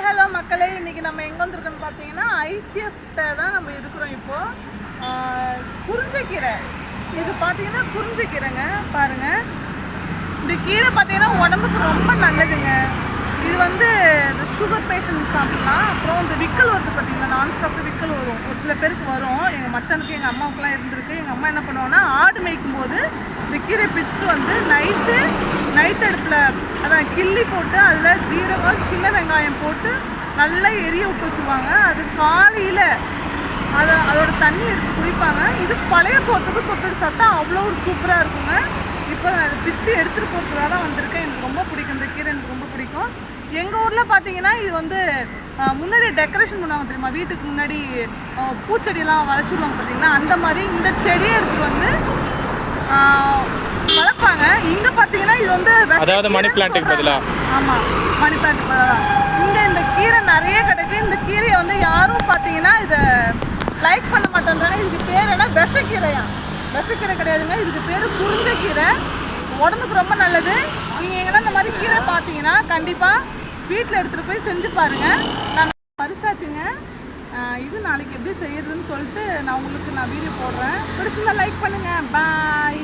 Hello மக்களே, இன்னைக்கு நம்ம எங்கே வந்திருக்கோம்னு பார்த்தீங்கன்னா ஐசிஎஃப்ட தான் நம்ம இருக்கிறோம். இப்போது குறிஞ்சக்கீரை, இது பார்த்தீங்கன்னா குறிஞ்சக்கீரைங்க. பாருங்கள், இந்த கீரை பார்த்தீங்கன்னா உடம்புக்கு ரொம்ப நல்லதுங்க. இது வந்து இந்த சுகர் பேஷண்ட் சாப்பிட்லாம். அப்புறம் இந்த விக்கல் வருது பார்த்தீங்களா, நான் சாப்பிட்டு விக்கல் வரும், ஒரு சில பேருக்கு வரும். எங்கள் மச்சானுக்கு எங்கள் அம்மாவுக்குலாம் இருந்திருக்கு. எங்கள் அம்மா என்ன பண்ணுவாங்கன்னா, ஆடு மேய்க்கும் போது இந்த கீரை பிச்சுட்டு வந்து நைட் அடுப்பில் அதான் கிள்ளி போட்டு அதில் ஜீரகம் சின்ன வெங்காயம் போட்டு நல்லா எரிய விட்டு வச்சுருவாங்க. அது காலையில் அதோட தண்ணி எடுத்து குடிப்பாங்க. இது பழைய சோத்துக்கு தொட்டு சாப்பிட்டா அவ்வளோ ஒரு சூப்பராக இருக்குங்க. இப்போ நான் பிச்சு எடுத்துகிட்டு போகிறதுக்காக தான் வந்திருக்கேன். எனக்கு ரொம்ப பிடிக்கும், இந்த கீரை எனக்கு ரொம்ப பிடிக்கும். எங்கள் ஊரில் பார்த்தீங்கன்னா இது வந்து முன்னாடி டெக்கரேஷன் பண்ணுவாங்க தெரியுமா, வீட்டுக்கு முன்னாடி பூச்செடியெல்லாம் வளர்ச்சிடுவாங்க பார்த்தீங்கன்னா, அந்த மாதிரி இந்த செடியை எடுத்துகிட்டு வந்து வளர்ப்பாங்க. இங்கே பார்த்தீங்கன்னா இது வந்து அதாவது மணி பிளான்ட்டுக்கு பதிலாக. ஆமாம், மணி பிளான்ட்டுக்கு பதிலாக இங்கே இந்த கீரை நிறைய கிடைக்கும். இந்த கீரையை வந்து யாரும் பார்த்தீங்கன்னா இதை லைக் பண்ண மாட்டேன்றாங்க. இதுக்கு பேர் என்ன, விஷக்கீரையா? விஷக்கீரை கிடையாதுங்க, இதுக்கு பேர் குறிஞ்சக்கீரை. உடம்புக்கு ரொம்ப நல்லது. நீங்கள் எங்கன்னா இந்த மாதிரி கீரை பார்த்தீங்கன்னா கண்டிப்பாக வீட்டில் எடுத்துகிட்டு போய் செஞ்சு பாருங்கள். நான் பறிச்சாச்சுங்க. இது நாளைக்கு எப்படி செய்யறதுன்னு சொல்லிட்டு நான் வீடியோ போடுறேன். பிடிச்சிருந்தா லைக் பண்ணுங்கள். பாய்.